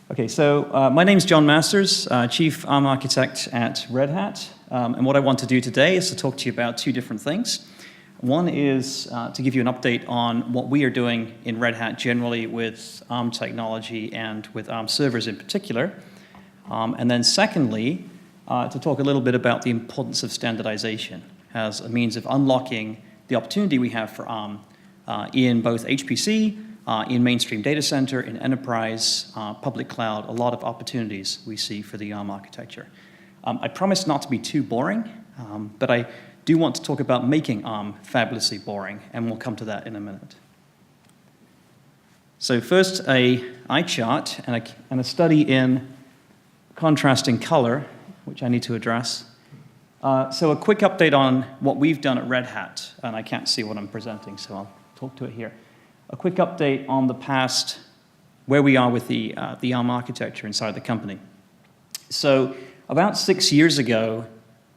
Okay, so my name is John Masters, Chief ARM Architect at RedHat, and what I want to do today is to talk to you about two different things. One is to give you an update on what we are doing in RedHat generally with ARM technology and with ARM servers in particular. And then secondly, to talk a little bit about the importance of standardization as a means of unlocking the opportunity we have for ARM in both HPC, in mainstream data center, in enterprise, public cloud, a lot of opportunities we see for the ARM architecture. I promise not to be too boring, but I do want to talk about making ARM fabulously boring, and we'll come to that in a minute. So first, a eye chart and a study in contrasting color, which I need to address. So a quick update on what we've done at RedHat, and I can't see what I'm presenting, so I'll talk to it here. A quick update on the past, where we are with the ARM architecture inside the company. So about 6 years ago,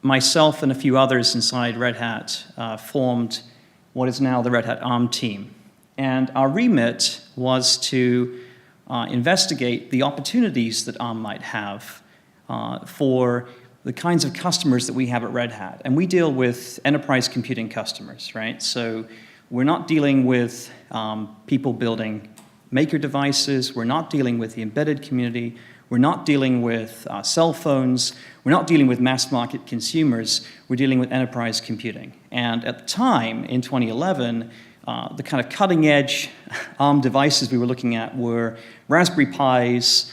myself and a few others inside RedHat formed what is now the RedHat ARM team. And our remit was to investigate the opportunities that ARM might have for the kinds of customers that we have at RedHat. And we deal with enterprise computing customers, right? So we're not dealing with people building maker devices. We're not dealing with the embedded community. We're not dealing with cell phones. We're not dealing with mass market consumers. We're dealing with enterprise computing. And at the time, in 2011, the kind of cutting edge ARM devices we were looking at were Raspberry Pis,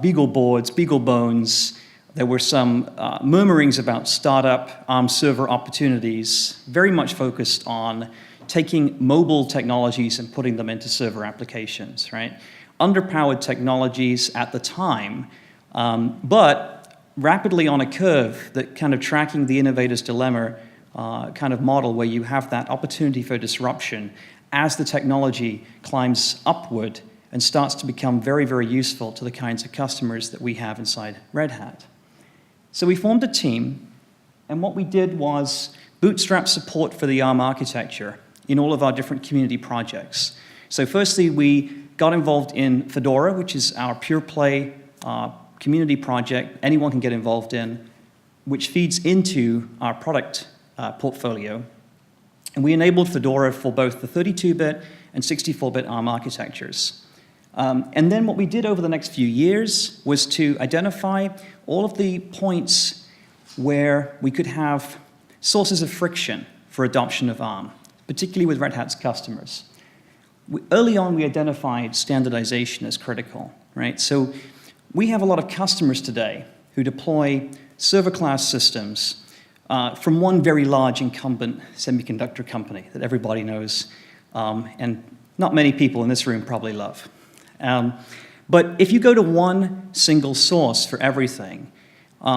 Beagle boards, Beagle bones. There were some murmurings about startup ARM server opportunities, very much focused on taking mobile technologies and putting them into server applications, right? Underpowered technologies at the time, but rapidly on a curve that kind of tracking the innovator's dilemma kind of model where you have that opportunity for disruption as the technology climbs upward and starts to become very, very useful to the kinds of customers that we have inside RedHat. So we formed a team, and what we did was bootstrap support for the ARM architecture in all of our different community projects. So firstly, we got involved in Fedora, which is our pure play community project anyone can get involved in, which feeds into our product portfolio. And we enabled Fedora for both the 32-bit and 64-bit ARM architectures. And then what we did over the next few years was to identify all of the points where we could have sources of friction for adoption of ARM, particularly with Red Hat's customers. Early on, we identified standardization as critical, right? So we have a lot of customers today who deploy server-class systems from one very large incumbent semiconductor company that everybody knows, and not many people in this room probably love. But if you go to one single source for everything,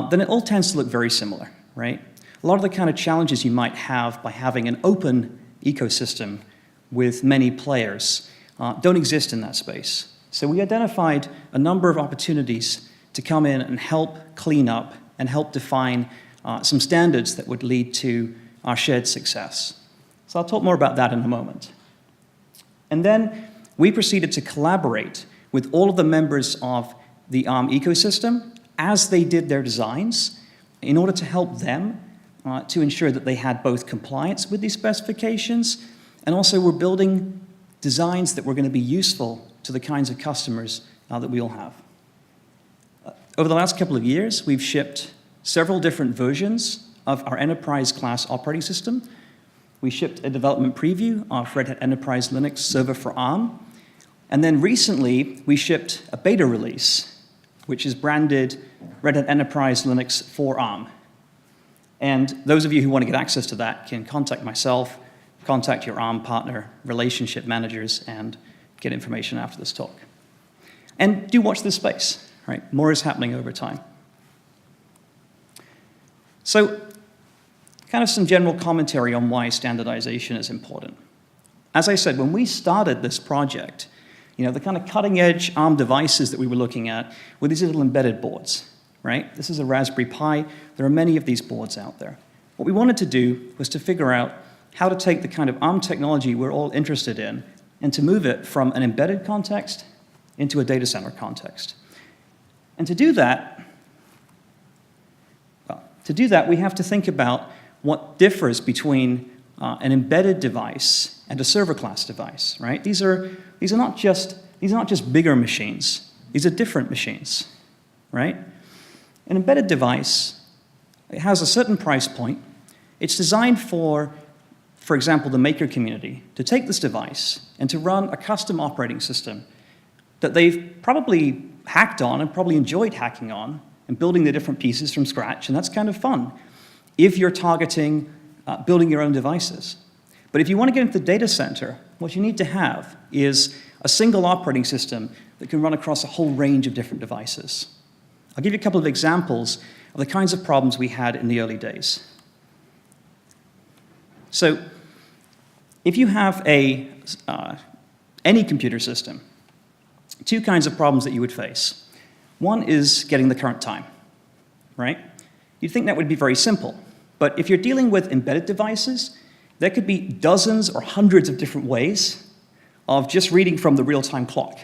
then it all tends to look very similar, right? A lot of the kind of challenges you might have by having an open ecosystem with many players don't exist in that space. So we identified a number of opportunities to come in and help clean up and help define some standards that would lead to our shared success. So I'll talk more about that in a moment. And then we proceeded to collaborate with all of the members of the ARM ecosystem as they did their designs in order to help them to ensure that they had both compliance with these specifications and also were building designs that were going to be useful to the kinds of customers that we all have. Over the last couple of years, we've shipped several different versions of our enterprise class operating system. We shipped a development preview of Red Hat Enterprise Linux Server for ARM. And then recently, we shipped a beta release, which is branded Red Hat Enterprise Linux for ARM. And those of you who want to get access to that can contact myself, contact your ARM partner, relationship managers, and get information after this talk. And do watch this space, right? More is happening over time. So, kind of some general commentary on why standardization is important. As I said, when we started this project, you know, the kind of cutting-edge ARM devices that we were looking at were these little embedded boards, right? This is a Raspberry Pi. There are many of these boards out there. What we wanted to do was to figure out how to take the kind of ARM technology we're all interested in and to move it from an embedded context into a data center context. And to do that, we have to think about what differs between an embedded device and a server class device, right? These are not just bigger machines. These are different machines, right? An embedded device, it has a certain price point. It's designed for example, the maker community, to take this device and to run a custom operating system that they've probably hacked on and probably enjoyed hacking on and building the different pieces from scratch, and that's kind of fun if you're targeting building your own devices. But if you want to get into the data center, what you need to have is a single operating system that can run across a whole range of different devices. I'll give you a couple of examples of the kinds of problems we had in the early days. So if you have any computer system, two kinds of problems that you would face. One is getting the current time, right? You'd think that would be very simple. But if you're dealing with embedded devices, there could be dozens or hundreds of different ways of just reading from the real-time clock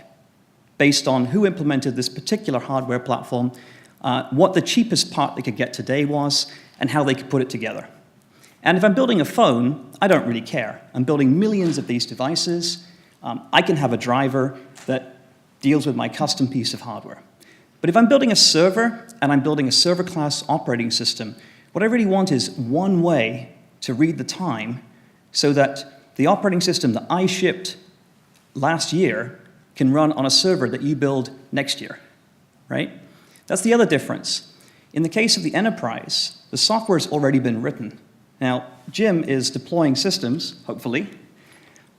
based on who implemented this particular hardware platform, what the cheapest part they could get today was, and how they could put it together. And if I'm building a phone, I don't really care. I'm building millions of these devices. I can have a driver that deals with my custom piece of hardware. But if I'm building a server, and I'm building a server-class operating system, what I really want is one way to read the time so that the operating system that I shipped last year can run on a server that you build next year, right? That's the other difference. In the case of the enterprise, the software's already been written. Now, Jim is deploying systems, hopefully,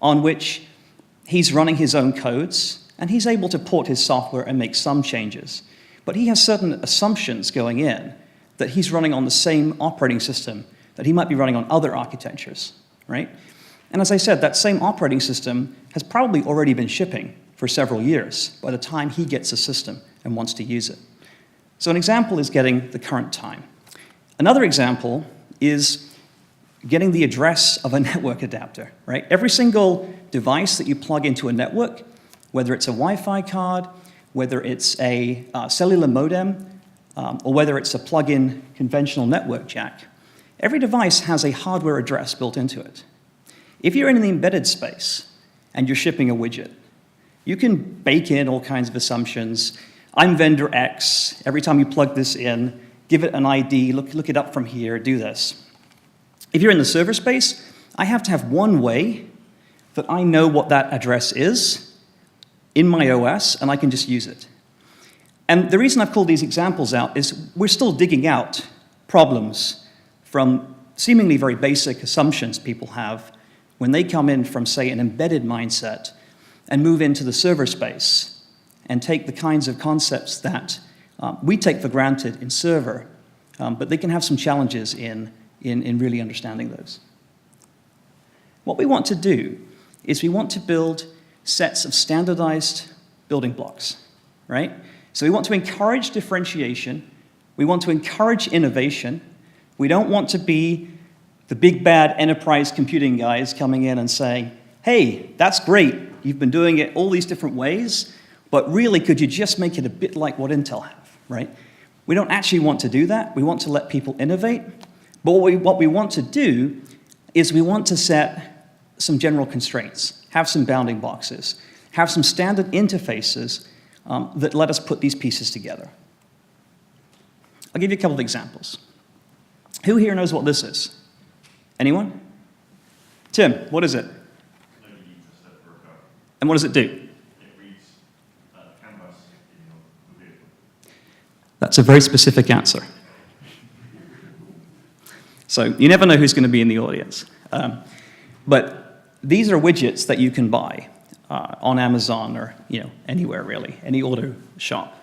on which he's running his own codes, and he's able to port his software and make some changes. But he has certain assumptions going in that he's running on the same operating system that he might be running on other architectures, right? And as I said, that same operating system has probably already been shipping for several years by the time he gets a system and wants to use it. So an example is getting the current time. Another example is getting the address of a network adapter, right? Every single device that you plug into a network, whether it's a Wi-Fi card, whether it's a cellular modem, or whether it's a plug-in conventional network jack, every device has a hardware address built into it. If you're in the embedded space and you're shipping a widget, you can bake in all kinds of assumptions. I'm vendor X. Every time you plug this in, give it an ID, look it up from here, do this. If you're in the server space, I have to have one way that I know what that address is in my OS, and I can just use it. And the reason I've called these examples out is we're still digging out problems from seemingly very basic assumptions people have when they come in from, say, an embedded mindset and move into the server space and take the kinds of concepts that we take for granted in server, but they can have some challenges in really understanding those. What we want to do is we want to build sets of standardized building blocks, right? So we want to encourage differentiation. We want to encourage innovation. We don't want to be the big bad enterprise computing guys coming in and saying, hey, that's great. You've been doing it all these different ways, but really, could you just make it a bit like what Intel have, right? We don't actually want to do that. We want to let people innovate. But what we want to do is we want to set some general constraints, have some bounding boxes, have some standard interfaces that let us put these pieces together. I'll give you a couple of examples. Who here knows what this is? Anyone? Tim, what is it? And what does it do? It reads canvas in your vehicle. That's a very specific answer. So you never know who's going to be in the audience. But these are widgets that you can buy on Amazon or anywhere really, any auto shop.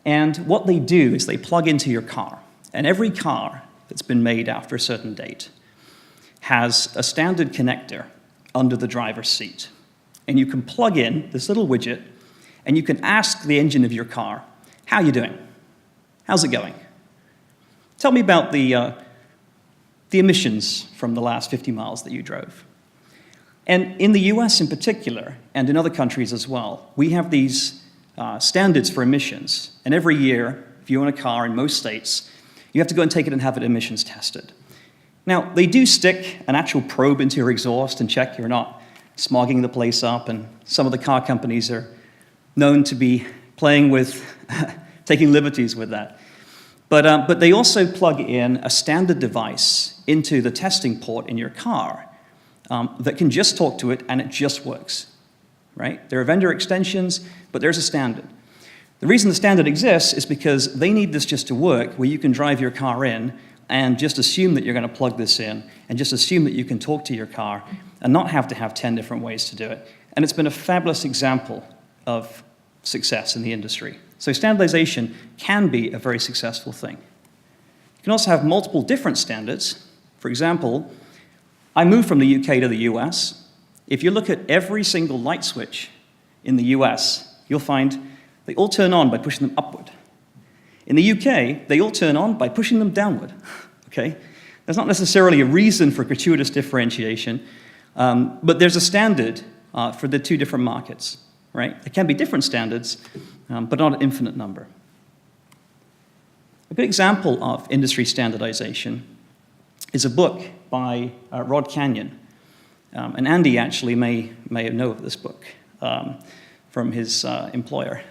And what they do is they plug into your car. And every car that's been made after a certain date has a standard connector under the driver's seat. And you can plug in this little widget, and you can ask the engine of your car, how are you doing? How's it going? Tell me about the emissions from the last 50 miles that you drove. And in the US in particular, and in other countries as well, we have these standards for emissions. And every year, if you own a car in most states, you have to go and take it and have it emissions tested. Now, they do stick an actual probe into your exhaust and check you're not smogging the place up, and some of the car companies are known to be playing with, taking liberties with that. But they also plug in a standard device into the testing port in your car that can just talk to it, and it just works, right? There are vendor extensions, but there's a standard. The reason the standard exists is because they need this just to work, where you can drive your car in and just assume that you're going to plug this in, and just assume that you can talk to your car, and not have to have 10 different ways to do it. And it's been a fabulous example of success in the industry. So standardization can be a very successful thing. You can also have multiple different standards. For example, I moved from the UK to the US. If you look at every single light switch in the US, you'll find they all turn on by pushing them upward. In the UK, they all turn on by pushing them downward, okay? There's not necessarily a reason for gratuitous differentiation, but there's a standard for the two different markets, right? There can be different standards, but not an infinite number. A good example of industry standardization is a book by Rod Canyon. And Andy actually may know of this book from his employer.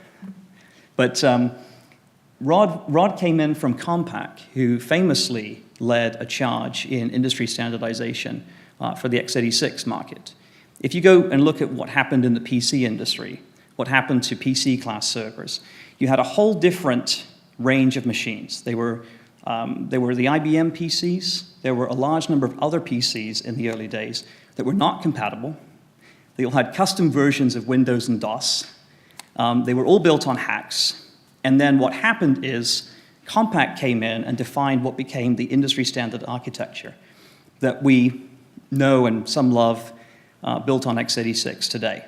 But Rod came in from Compaq, who famously led a charge in industry standardization for the x86 market. If you go and look at what happened in the PC industry, what happened to PC class servers, you had a whole different range of machines. They were the IBM PCs. There were a large number of other PCs in the early days that were not compatible. They all had custom versions of Windows and DOS. They were all built on hacks. And then what happened is Compaq came in and defined what became the industry standard architecture that we know and some love, built on x86 today.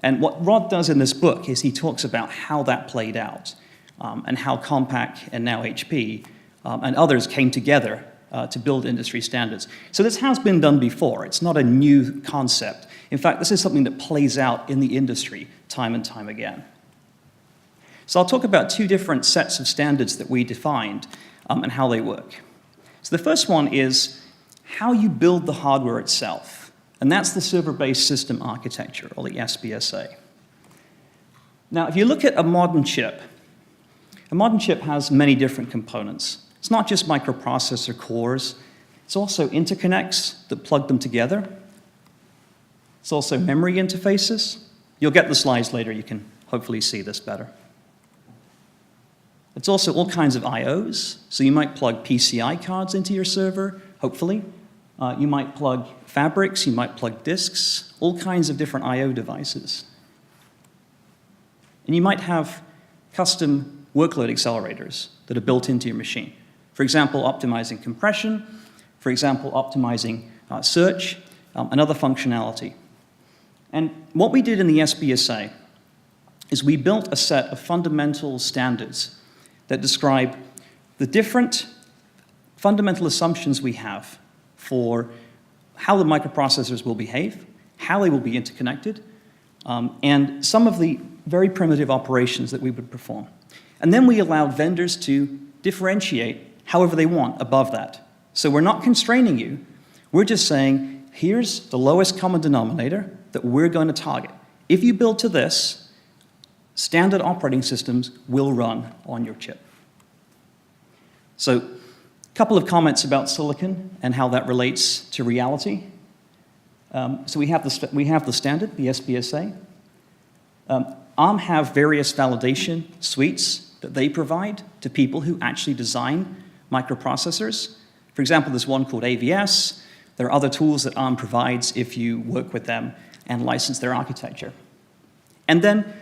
And what Rod does in this book is he talks about how that played out, and how Compaq and now HP and others came together to build industry standards. So this has been done before. It's not a new concept. In fact, this is something that plays out in the industry time and time again. So I'll talk about two different sets of standards that we defined and how they work. So the first one is how you build the hardware itself. And that's the server-based system architecture, or the SBSA. Now, if you look at a modern chip has many different components. It's not just microprocessor cores. It's also interconnects that plug them together. It's also memory interfaces. You'll get the slides later. You can hopefully see this better. It's also all kinds of IOs. So you might plug PCI cards into your server, hopefully. You might plug fabrics. You might plug disks, all kinds of different IO devices. And you might have custom workload accelerators that are built into your machine. For example, optimizing compression, for example, optimizing search, and other functionality. And what we did in the SBSA is we built a set of fundamental standards that describe the different fundamental assumptions we have for how the microprocessors will behave, how they will be interconnected, and some of the very primitive operations that we would perform. And then we allowed vendors to differentiate however they want above that. So we're not constraining you. We're just saying, here's the lowest common denominator that we're going to target. If you build to this, standard operating systems will run on your chip. So a couple of comments about silicon and how that relates to reality. So we have the standard, the SBSA. ARM have various validation suites that they provide to people who actually design microprocessors. For example, there's one called AVS. There are other tools that ARM provides if you work with them and license their architecture. And then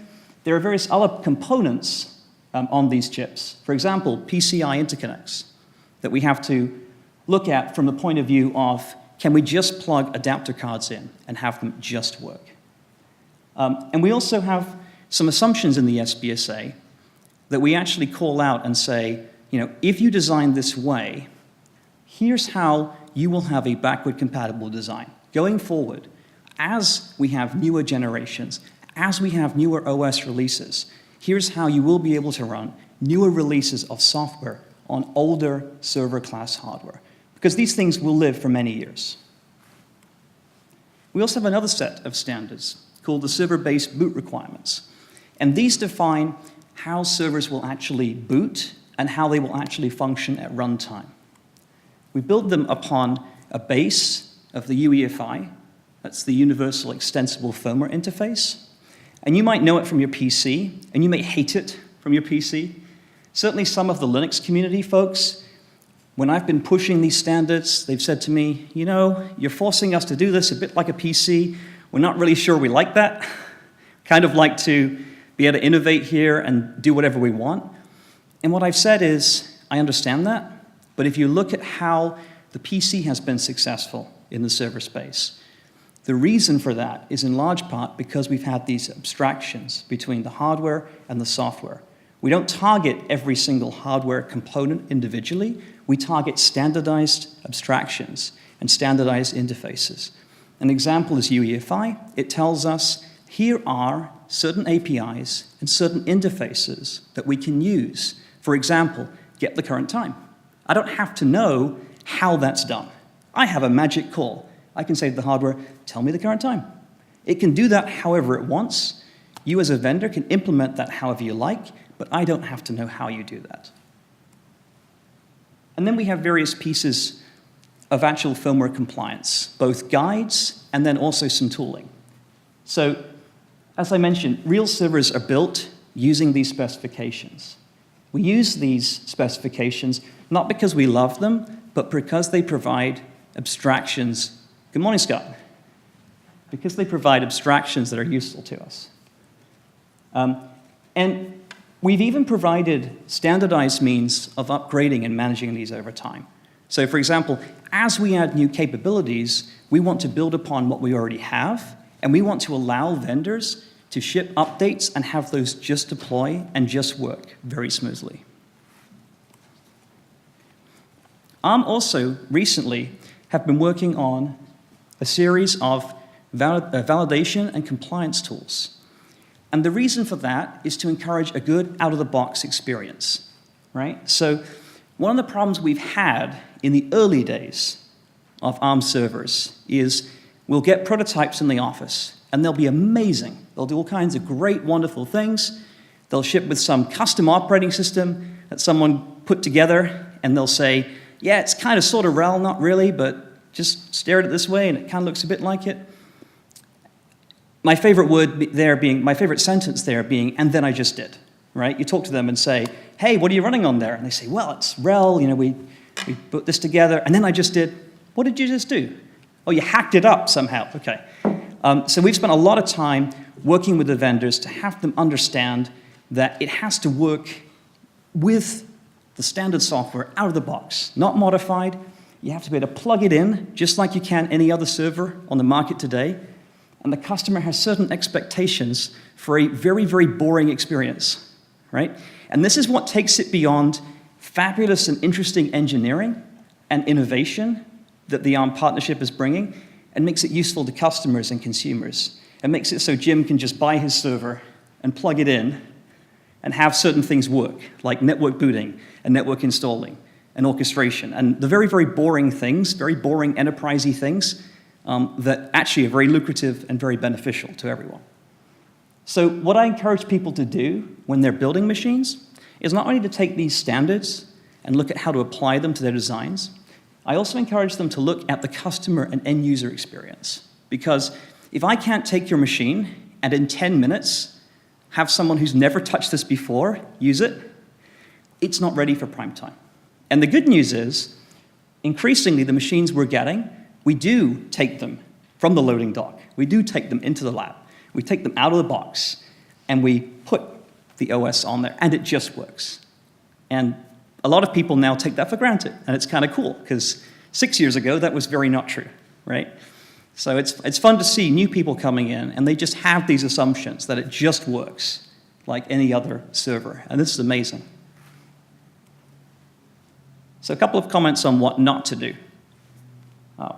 there are various other components on these chips. For example, PCI interconnects that we have to look at from the point of view of, can we just plug adapter cards in and have them just work? And we also have some assumptions in the SBSA that we actually call out and say, if you design this way, here's how you will have a backward compatible design. Going forward, as we have newer generations, as we have newer OS releases, here's how you will be able to run newer releases of software on older server-class hardware, because these things will live for many years. We also have another set of standards called the server-based boot requirements. And these define how servers will actually boot and how they will actually function at runtime. We build them upon a base of the UEFI, that's the Universal Extensible Firmware Interface. And you might know it from your PC, and you may hate it from your PC. Certainly some of the Linux community folks, when I've been pushing these standards, they've said to me, you know, you're forcing us to do this a bit like a PC. We're not really sure we like that. Kind of like to be able to innovate here and do whatever we want. And what I've said is, I understand that, but if you look at how the PC has been successful in the server space, the reason for that is in large part because we've had these abstractions between the hardware and the software. We don't target every single hardware component individually. We target standardized abstractions and standardized interfaces. An example is UEFI. It tells us here are certain APIs and certain interfaces that we can use. For example, get the current time. I don't have to know how that's done. I have a magic call. I can say to the hardware, tell me the current time. It can do that however it wants. You as a vendor can implement that however you like, but I don't have to know how you do that. And then we have various pieces of actual firmware compliance, both guides and then also some tooling. So, as I mentioned, real servers are built using these specifications. We use these specifications not because we love them, but because they provide abstractions. Good morning, Scott. Because they provide abstractions that are useful to us. And we've even provided standardized means of upgrading and managing these over time. So, for example, as we add new capabilities, we want to build upon what we already have, and we want to allow vendors to ship updates and have those just deploy and just work very smoothly. ARM also recently have been working on a series of validation and compliance tools. And the reason for that is to encourage a good out-of-the-box experience, right? So one of the problems we've had in the early days of ARM servers is we'll get prototypes in the office, and they'll be amazing. They'll do all kinds of great, wonderful things. They'll ship with some custom operating system that someone put together, and they'll say, yeah, it's kind of sort of RHEL, not really, but just stare at it this way, and it kind of looks a bit like it. My favorite sentence there being, and then I just did, right? You talk to them and say, hey, what are you running on there? And they say, well, it's RHEL, you know, we put this together, and then I just did. What did you just do? Oh, you hacked it up somehow. Okay. So we've spent a lot of time working with the vendors to have them understand that it has to work with the standard software out of the box, not modified. You have to be able to plug it in, just like you can any other server on the market today. And the customer has certain expectations for a very, very boring experience, right? And this is what takes it beyond fabulous and interesting engineering and innovation that the ARM partnership is bringing, and makes it useful to customers and consumers. It makes it so Jim can just buy his server and plug it in and have certain things work, like network booting and network installing and orchestration, and the very, very boring things, very boring enterprisey things that actually are very lucrative and very beneficial to everyone. So what I encourage people to do when they're building machines is not only to take these standards and look at how to apply them to their designs, I also encourage them to look at the customer and end user experience. Because if I can't take your machine and in 10 minutes have someone who's never touched this before use it, it's not ready for prime time. And the good news is, increasingly the machines we're getting, we do take them from the loading dock. We do take them into the lab. We take them out of the box, and we put the OS on there, and it just works. And a lot of people now take that for granted, and it's kind of cool, because 6 years ago, that was very not true, right? So it's fun to see new people coming in, and they just have these assumptions that it just works like any other server, and this is amazing. So a couple of comments on what not to do.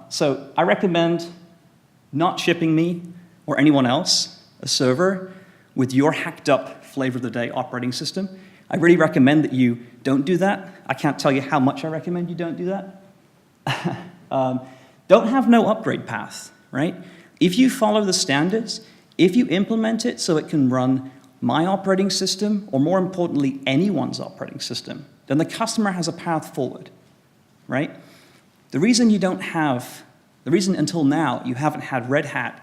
So I recommend not shipping me or anyone else a server with your hacked up flavor of the day operating system. I really recommend that you don't do that. I can't tell you how much I recommend you don't do that. Don't have no upgrade path, right? If you follow the standards, if you implement it so it can run my operating system, or more importantly, anyone's operating system, then the customer has a path forward, right? The reason until now you haven't had Red Hat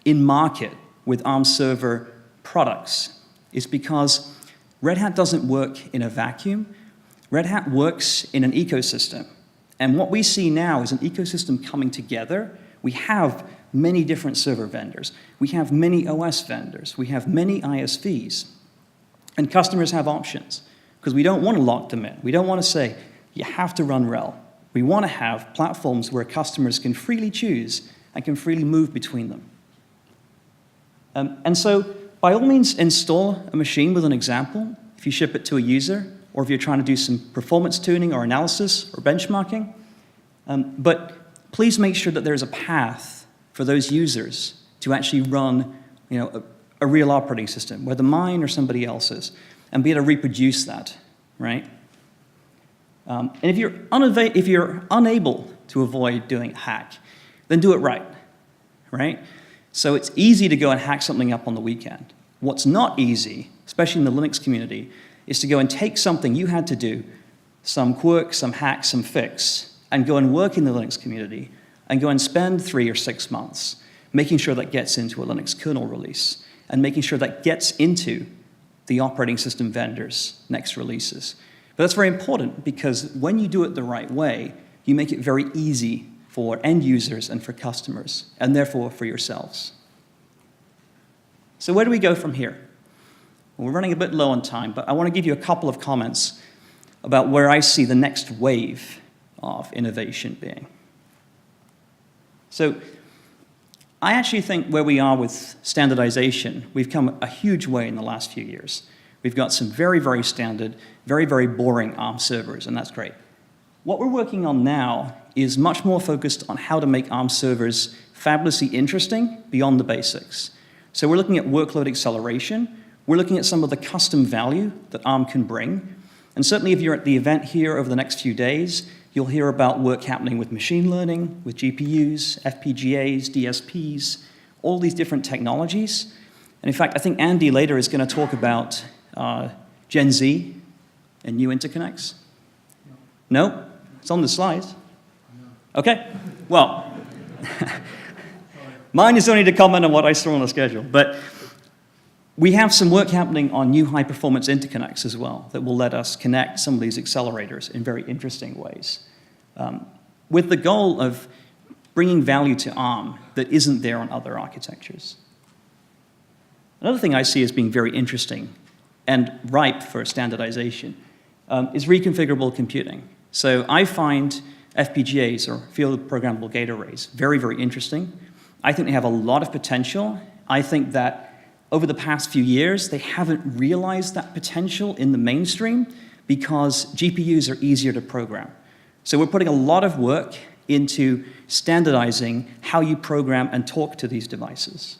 in market with ARM server products is because Red Hat doesn't work in a vacuum. Red Hat works in an ecosystem. And what we see now is an ecosystem coming together. We have many different server vendors. We have many OS vendors. We have many ISVs. And customers have options because we don't want to lock them in. We don't want to say, you have to run RHEL. We want to have platforms where customers can freely choose and can freely move between them. And so, by all means, install a machine with an example if you ship it to a user, or if you're trying to do some performance tuning or analysis or benchmarking. But please make sure that there's a path for those users to actually run a real operating system, whether mine or somebody else's, and be able to reproduce that, right? And if you're unable to avoid doing a hack, then do it right? So it's easy to go and hack something up on the weekend. What's not easy, especially in the Linux community, is to go and take something you had to do, some quirk, some hack, some fix, and go and work in the Linux community, and go and spend 3 or 6 months making sure that gets into a Linux kernel release, and making sure that gets into the operating system vendors' next releases. But that's very important because when you do it the right way, you make it very easy for end users and for customers, and therefore for yourselves. So where do we go from here? Well, we're running a bit low on time, but I want to give you a couple of comments about where I see the next wave of innovation being. So I actually think where we are with standardization, we've come a huge way in the last few years. We've got some very, very standard, very, very boring ARM servers, and that's great. What we're working on now is much more focused on how to make ARM servers fabulously interesting beyond the basics. So we're looking at workload acceleration. We're looking at some of the custom value that ARM can bring. And certainly if you're at the event here over the next few days, you'll hear about work happening with machine learning, with GPUs, FPGAs, DSPs, all these different technologies. And in fact, I think Andy later is going to talk about Gen Z and new interconnects. No? It's on the slides. Okay. Well, mine is only to comment on what I saw on the schedule. But we have some work happening on new high-performance interconnects as well that will let us connect some of these accelerators in very interesting ways, with the goal of bringing value to ARM that isn't there on other architectures. Another thing I see as being very interesting and ripe for standardization is reconfigurable computing. So I find FPGAs, or field programmable gate arrays, very, very interesting. I think they have a lot of potential. I think that over the past few years, they haven't realized that potential in the mainstream because GPUs are easier to program. So we're putting a lot of work into standardizing how you program and talk to these devices.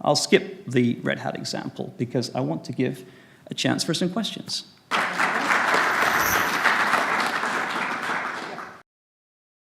I'll skip the Red Hat example because I want to give a chance for some questions.